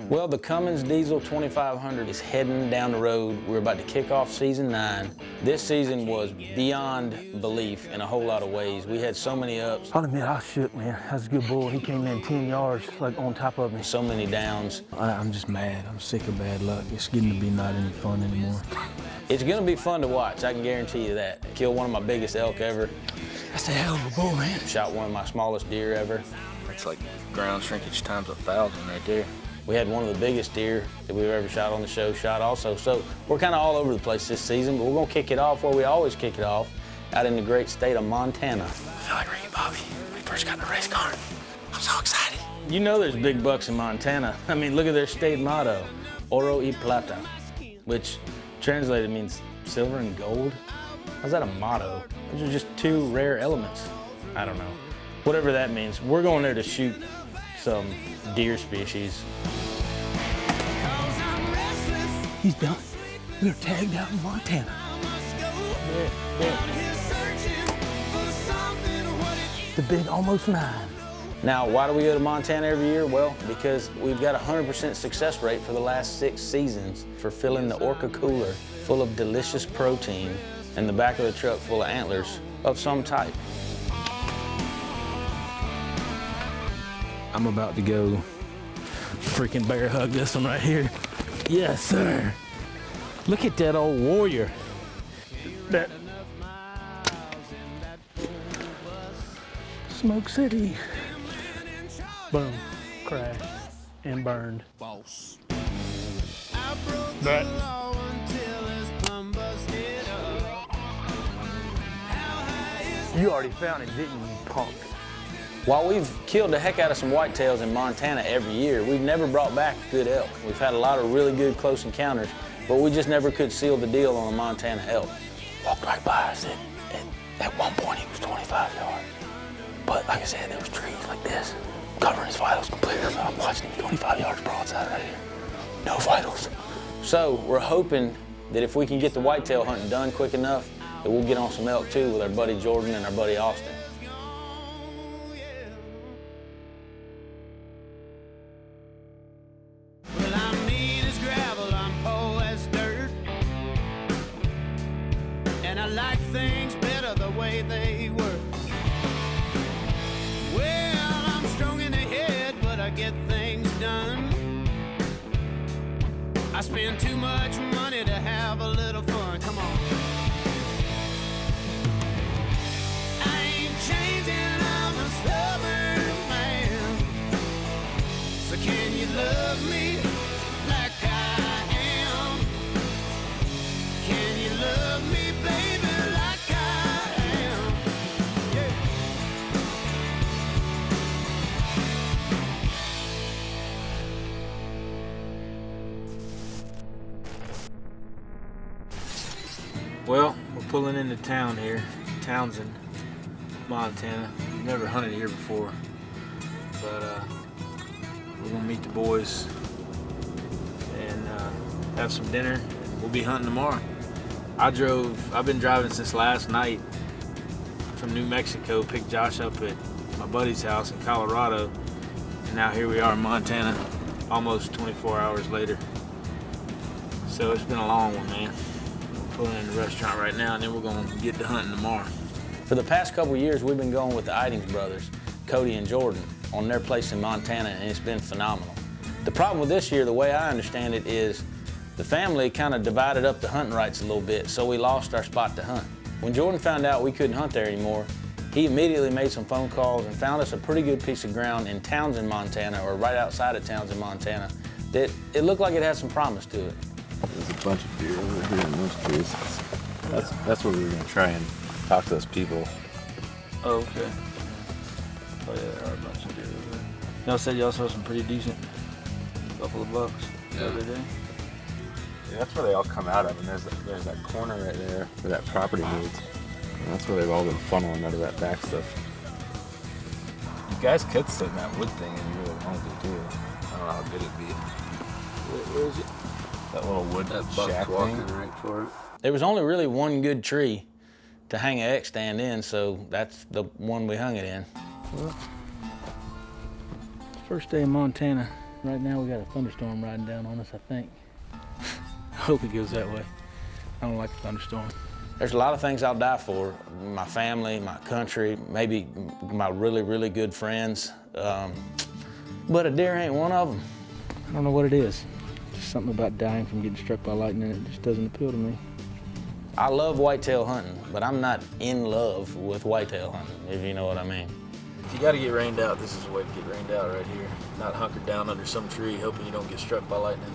Well, the Cummins Diesel 2500 is heading down the road. We're about to kick off season 9. This season was beyond belief in a whole lot of ways. We had so many ups. I'll admit, I was shook, man. That was a good bull. He came in 10 yards, like on top of me. So many downs. I'm just mad. I'm sick of bad luck. It's getting to be not any fun anymore. It's gonna be fun to watch, I can guarantee you that. Killed one of my biggest elk ever. That's a hell of a bull, man. Shot one of my smallest deer ever. That's like ground shrinkage times 1,000 right there. We had one of the biggest deer that we've ever shot on the show shot also. So we're kind of all over the place this season, but we're gonna kick it off where we always kick it off, out in the great state of Montana. I feel like Ricky Bobby when we first got in the race car. I'm so excited. You know there's big bucks in Montana. I mean, look at their state motto, Oro y Plata, which translated means silver and gold. How's that a motto? Those are just two rare elements. I don't know. Whatever that means. We're going there to shoot some deer species. He's done. We were tagged out in Montana. The big almost 9. Now, why do we go to Montana every year? Well, because we've got a 100% success rate for the last 6 seasons for filling the Orca cooler full of delicious protein and the back of the truck full of antlers of some type. I'm about to go freaking bear hug this one right here. Yes, sir. Look at that old warrior. That Smoke City. Boom. Crashed and burned. that You already found it, didn't you, punk? While we've killed the heck out of some whitetails in Montana every year, we've never brought back good elk. We've had a lot of really good close encounters, but we just never could seal the deal on a Montana elk. walked right by us. At one point, he was 25 yards. But like I said, there was trees like this, covering his vitals completely. So I'm watching him 25 yards broadside right here. No vitals. So we're hoping that if we can get the whitetail hunting done quick enough, that we'll get on some elk too with our buddy Jordan and our buddy Austin. Well, I'm mean as gravel, I'm poor as dirt. And I like things better the way they were. Well, I'm strong in the head, but I get things done. I spend too much money to have a little fun. Come on. I ain't changing, I'm a stubborn man. So can you love me like I am? Can you love me, baby, like I am? Yeah. Well, we're pulling into town here, Townsend, Montana. We've never hunted here before, but we're gonna meet the boys and have some dinner. We'll be hunting tomorrow. I've been driving since last night from New Mexico, picked Josh up at my buddy's house in Colorado, and now here we are in Montana, almost 24 hours later. So it's been a long one, man. Pulling in the restaurant right now, and then we're gonna get to hunting tomorrow. For the past couple of years, we've been going with the Idings brothers, Cody and Jordan, on their place in Montana, and it's been phenomenal. The problem with this year, the way I understand it, is the family kind of divided up the hunting rights a little bit, so we lost our spot to hunt. When Jordan found out we couldn't hunt there anymore, he immediately made some phone calls and found us a pretty good piece of ground in Townsend, Montana, or right outside of Townsend, Montana, that it looked like it had some promise to it. There's a bunch of deer over here in those trees. That's what we were gonna try and talk to those people. Oh, okay. Oh yeah, there are a bunch of deer over there. Y'all said y'all saw some pretty decent couple of bucks the other day. Yeah, that's where they all come out of, and there's that corner right there where that property meets. And that's where they've all been funneling out of that back stuff. You guys could sit in that wood thing if you really wanted to too. I don't know how good it'd be. Where is it? That little wood shack thing. right for it. There was only really one good tree to hang an X stand in, so that's the one we hung it in. Well, first day in Montana, Right now we got a thunderstorm riding down on us, I think. I hope it goes that way. I don't like a thunderstorm. There's a lot of things I'll die for. My family, my country, maybe my really, really good friends. But a deer ain't one of them. I don't know what it is. Just something about dying from getting struck by lightning. It just doesn't appeal to me. I love whitetail hunting, but I'm not in love with whitetail hunting, if you know what I mean. If you gotta get rained out, this is the way to get rained out right here. Not hunkered down under some tree hoping you don't get struck by lightning.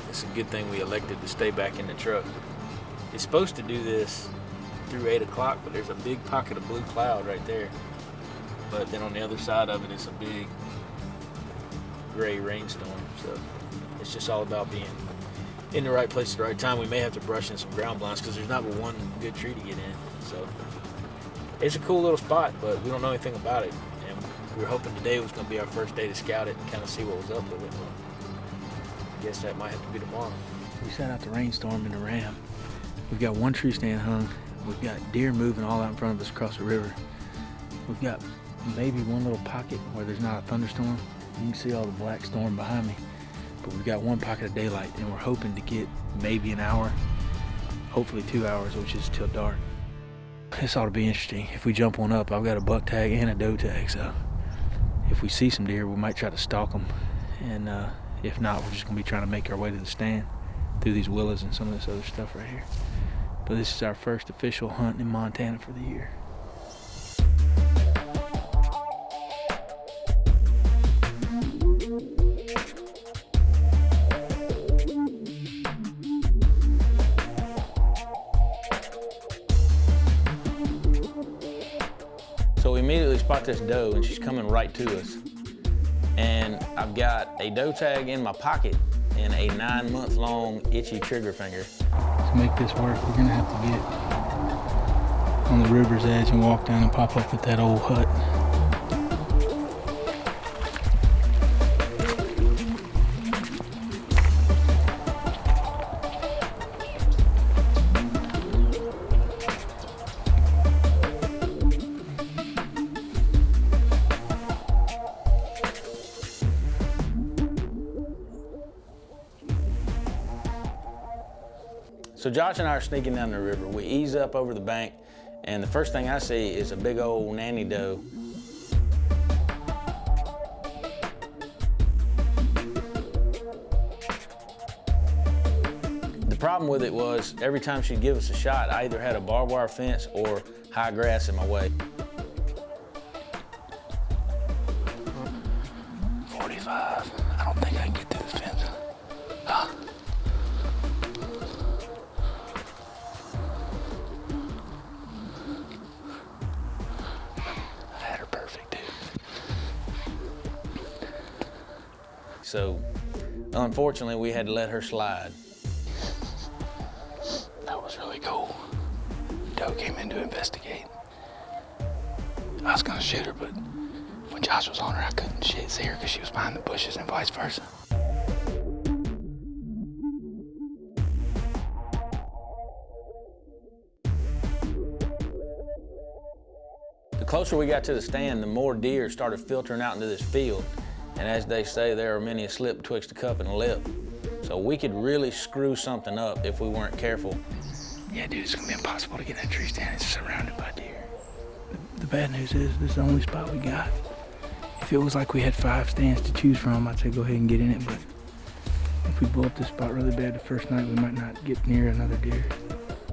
It's a good thing we elected to stay back in the truck. It's supposed to do this through 8 o'clock, but there's a big pocket of blue cloud right there. But then on the other side of it is a big gray rainstorm. So it's just all about being in the right place at the right time. We may have to brush in some ground blinds because there's not but one good tree to get in. So it's a cool little spot, but we don't know anything about it. And we were hoping today was going to be our first day to scout it and kind of see what was up with it. But I guess that might have to be tomorrow. We sat out the rainstorm in the Ram. We've got one tree stand hung. We've got deer moving all out in front of us across the river. We've got maybe one little pocket where there's not a thunderstorm. You can see all the black storm behind me. But we've got one pocket of daylight, and we're hoping to get maybe an hour, hopefully 2 hours, which is till dark. This ought to be interesting. If we jump one up, I've got a buck tag and a doe tag, so if we see some deer, we might try to stalk them. And if not, we're just gonna be trying to make our way to the stand through these willows and some of this other stuff right here. But this is our first official hunt in Montana for the year. So we immediately spot this doe, and she's coming right to us. And I've got a doe tag in my pocket and a 9-month-long itchy trigger finger. To make this work, we're gonna have to get on the river's edge and walk down and pop up at that old hut. So Josh and I are sneaking down the river. We ease up over the bank, and the first thing I see is a big old nanny doe. The problem with it was every time she'd give us a shot, I either had a barbed wire fence or high grass in my way. 45. I don't think I can get through this fence. Huh? I had her perfect, dude. So, unfortunately, we had to let her slide. That was really cool. Doe came in to investigate. I was gonna shoot her, but when Josh was on her, I couldn't see her because she was behind the bushes and vice versa. The closer we got to the stand, the more deer started filtering out into this field. And as they say, there are many a slip betwixt a cup and a lip. So we could really screw something up if we weren't careful. Yeah, dude, it's gonna be impossible to get in that tree stand. It's surrounded by deer. The bad news is this is the only spot we got. If it was like we had 5 stands to choose from, I'd say go ahead and get in it, but if we blow up this spot really bad the first night, we might not get near another deer.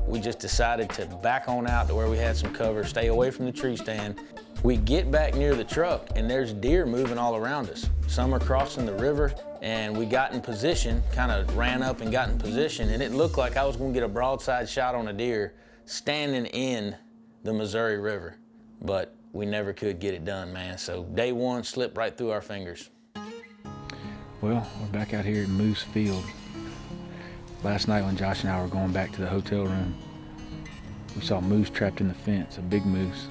We just decided to back on out to where we had some cover, stay away from the tree stand. We get back near the truck, and there's deer moving all around us. Some are crossing the river, and we got in position, kind of ran up and got in position, and it looked like I was gonna get a broadside shot on a deer standing in the Missouri River. But we never could get it done, man. So day one slipped right through our fingers. Well, we're back out here in Moose Field. Last night when Josh and I were going back to the hotel room, we saw moose trapped in the fence, a big moose.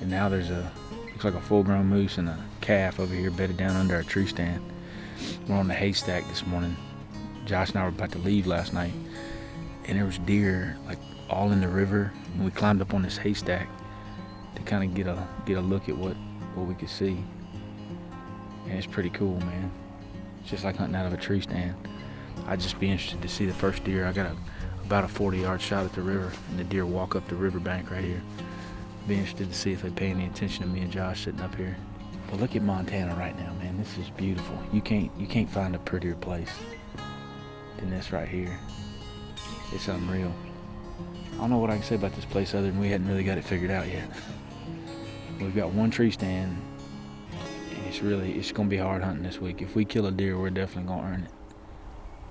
And now there's looks like a full-grown moose and a calf over here bedded down under our tree stand. We're on the haystack this morning. Josh and I were about to leave last night, and there was deer like all in the river, and we climbed up on this haystack to kind of get a look at what we could see. and it's pretty cool, man. It's just like hunting out of a tree stand. I'd just be interested to see the first deer. I got about a 40-yard shot at the river, and the deer walk up the riverbank right here. Be interested to see if they pay any attention to me and Josh sitting up here. But look at Montana right now, man. This is beautiful. You can't find a prettier place than this right here. It's unreal. I don't know what I can say about this place other than we hadn't really got it figured out yet. We've got one tree stand, and it's gonna be hard hunting this week. If we kill a deer, we're definitely gonna earn it.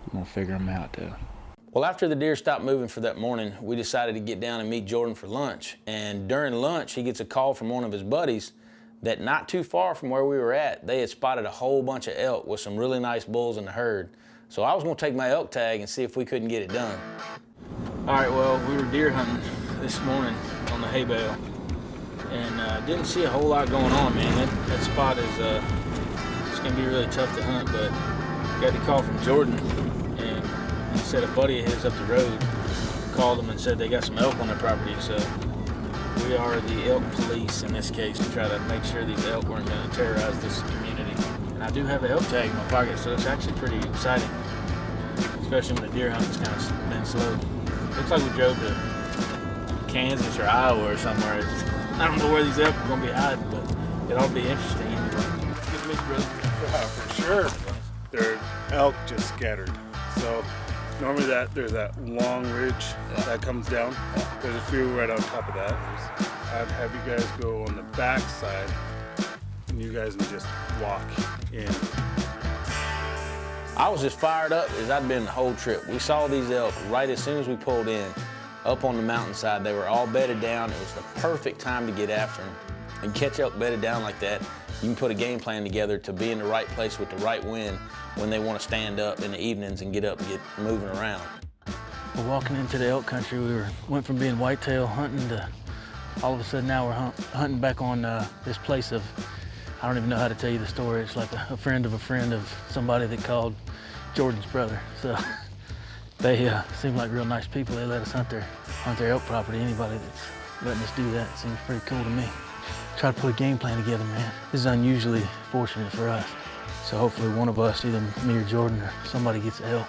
We're gonna figure them out though. Well, after the deer stopped moving for that morning, we decided to get down and meet Jordan for lunch. And during lunch, he gets a call from one of his buddies that not too far from where we were at, they had spotted a whole bunch of elk with some really nice bulls in the herd. So I was gonna take my elk tag and see if we couldn't get it done. All right, well, we were deer hunting this morning on the hay bale, and didn't see a whole lot going on, man. That spot is it's gonna be really tough to hunt, but got the call from Jordan, and he said a buddy of his up the road called him and said they got some elk on their property. So we are the elk police in this case to try to make sure these elk weren't gonna terrorize this community. And I do have an elk tag in my pocket, so it's actually pretty exciting, especially when the deer hunting's kind of been slow. Looks like we drove to Kansas or Iowa or somewhere. I don't know where these elk are going to be hiding, but it ought to be interesting anyway. Good to meet you, brother. For sure. They're elk just scattered. So normally there's that long ridge that comes down. There's a few right on top of that. I'd have you guys go on the back side, and you guys can just walk in. I was as fired up as I'd been the whole trip. We saw these elk right as soon as we pulled in, up on the mountainside. They were all bedded down. It was the perfect time to get after them. And catch elk bedded down like that, you can put a game plan together to be in the right place with the right wind when they want to stand up in the evenings and get up and get moving around. We're walking into the elk country. Went from being whitetail hunting to all of a sudden now we're hunting back on this place of, I don't even know how to tell you the story. It's like a friend of somebody that called Jordan's brother. So they seem like real nice people. They let us hunt their elk property. Anybody that's letting us do that seems pretty cool to me. Try to put a game plan together, man. This is unusually fortunate for us. So hopefully one of us, either me or Jordan or somebody, gets the elk.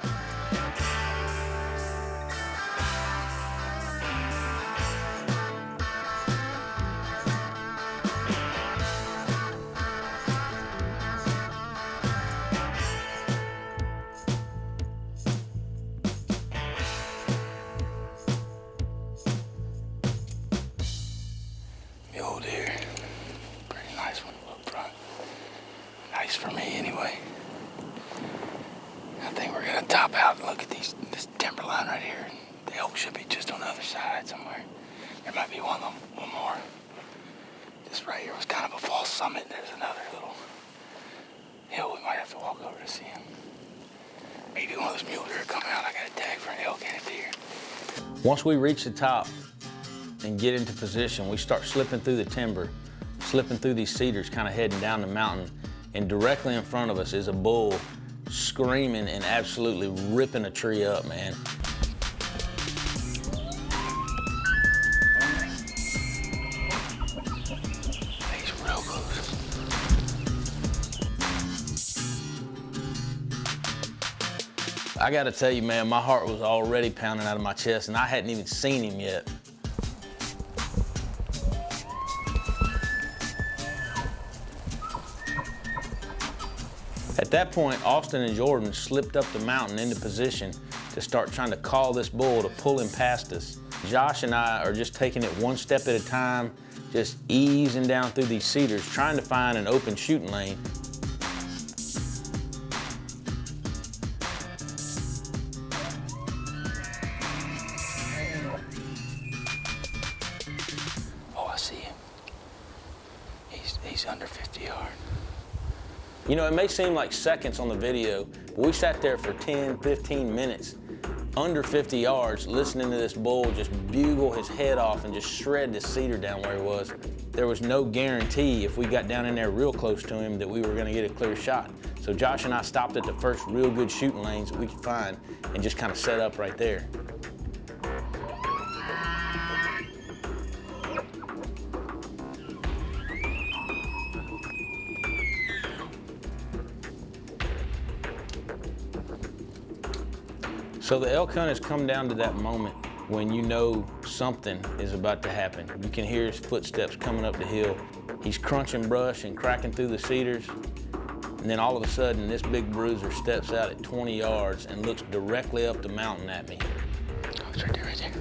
Mule deer. Pretty nice one up front. Nice for me anyway. I think we're gonna top out and look at this timberline right here. The elk should be just on the other side somewhere. There might be one more. This right here was kind of a false summit. There's another little hill we might have to walk over to see him. Maybe one of those mule deer come out. I got a tag for an elk and a deer. Once we reach the top and get into position, we start slipping through the timber, slipping through these cedars, kind of heading down the mountain. And directly in front of us is a bull screaming and absolutely ripping a tree up, man. He's real close. I gotta tell you, man, my heart was already pounding out of my chest and I hadn't even seen him yet. At that point, Austin and Jordan slipped up the mountain into position to start trying to call this bull to pull him past us. Josh and I are just taking it one step at a time, just easing down through these cedars, trying to find an open shooting lane. Oh, I see him. He's under 50 yards. You know, it may seem like seconds on the video, but we sat there for 10, 15 minutes, under 50 yards, listening to this bull just bugle his head off and just shred this cedar down where he was. There was no guarantee if we got down in there real close to him that we were gonna get a clear shot. So Josh and I stopped at the first real good shooting lanes that we could find and just kind of set up right there. So the elk hunt has come down to that moment when you know something is about to happen. You can hear his footsteps coming up the hill. He's crunching brush and cracking through the cedars. And then all of a sudden, this big bruiser steps out at 20 yards and looks directly up the mountain at me. Oh, it's right there, right there.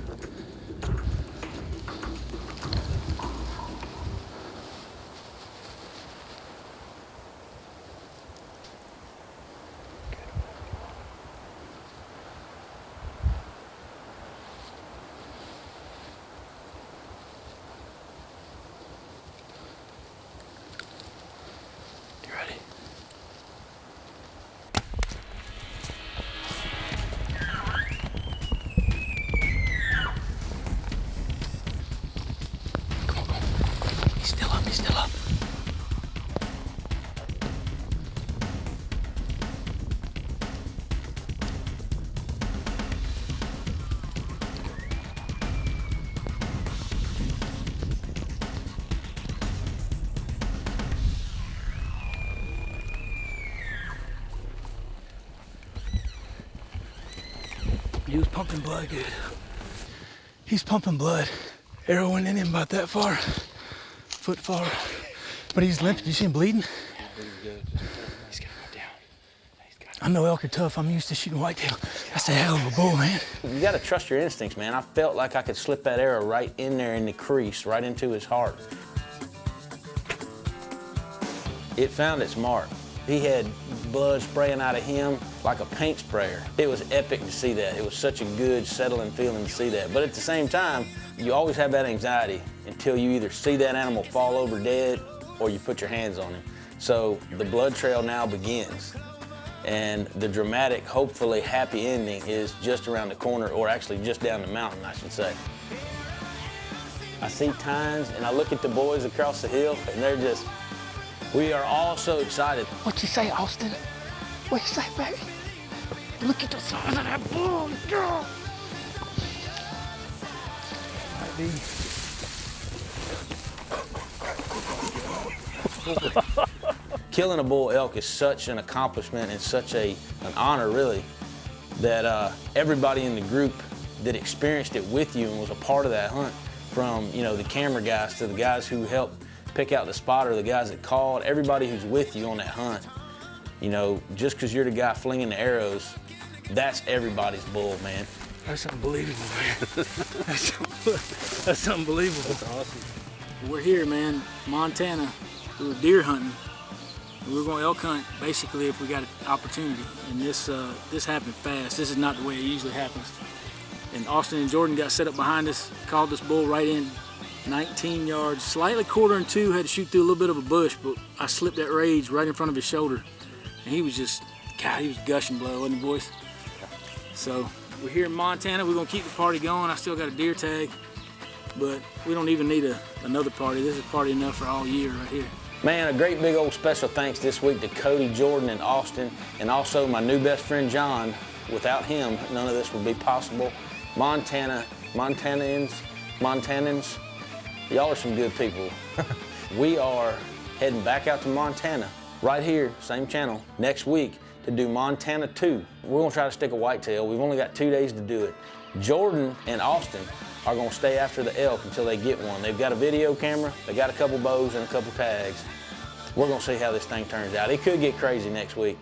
You ready? Come on, come on. He's still up, he's still up. He was pumping blood good. He's pumping blood. Arrow went in him about that far, foot far. But he's limping. You see him bleeding? He's gotta go down. I know elk are tough. I'm used to shooting whitetail. That's a hell of a bull, man. You gotta trust your instincts, man. I felt like I could slip that arrow right in there in the crease, right into his heart. It found its mark. He had blood spraying out of him like a paint sprayer. It was epic to see that. It was such a good, settling feeling to see that. But at the same time, you always have that anxiety until you either see that animal fall over dead or you put your hands on him. So the blood trail now begins. And the dramatic, hopefully happy ending is just around the corner, or actually just down the mountain, I should say. I see tines and I look at the boys across the hill and they're just, we are all so excited. What you say, Austin? What you say, baby? Look at the size of that bull, girl. Killing a bull elk is such an accomplishment and such an honor, really, that everybody in the group that experienced it with you and was a part of that hunt, from the camera guys to the guys who helped pick out the spotter, the guys that called, everybody who's with you on that hunt. Just because you're the guy flinging the arrows, that's everybody's bull, man. That's unbelievable, man. That's unbelievable. That's awesome. We're here, man, Montana. We were deer hunting. We were going to elk hunt, basically, if we got an opportunity. And this happened fast. This is not the way it usually happens. And Austin and Jordan got set up behind us, called this bull right in, 19 yards, slightly quartering two, had to shoot through a little bit of a bush, but I slipped that rage right in front of his shoulder. And he was just, God, he was gushing blood, wasn't he, boys? So we're here in Montana. We're gonna keep the party going. I still got a deer tag, but we don't even need another party. This is party enough for all year right here. Man, a great big old special thanks this week to Cody, Jordan, and Austin, and also my new best friend, John. Without him, none of this would be possible. Montanans, y'all are some good people. We are heading back out to Montana, right here, same channel, next week to do Montana 2. We're gonna try to stick a whitetail. We've only got 2 days to do it. Jordan and Austin are gonna stay after the elk until they get one. They've got a video camera, they got a couple bows and a couple tags. We're gonna see how this thing turns out. It could get crazy next week.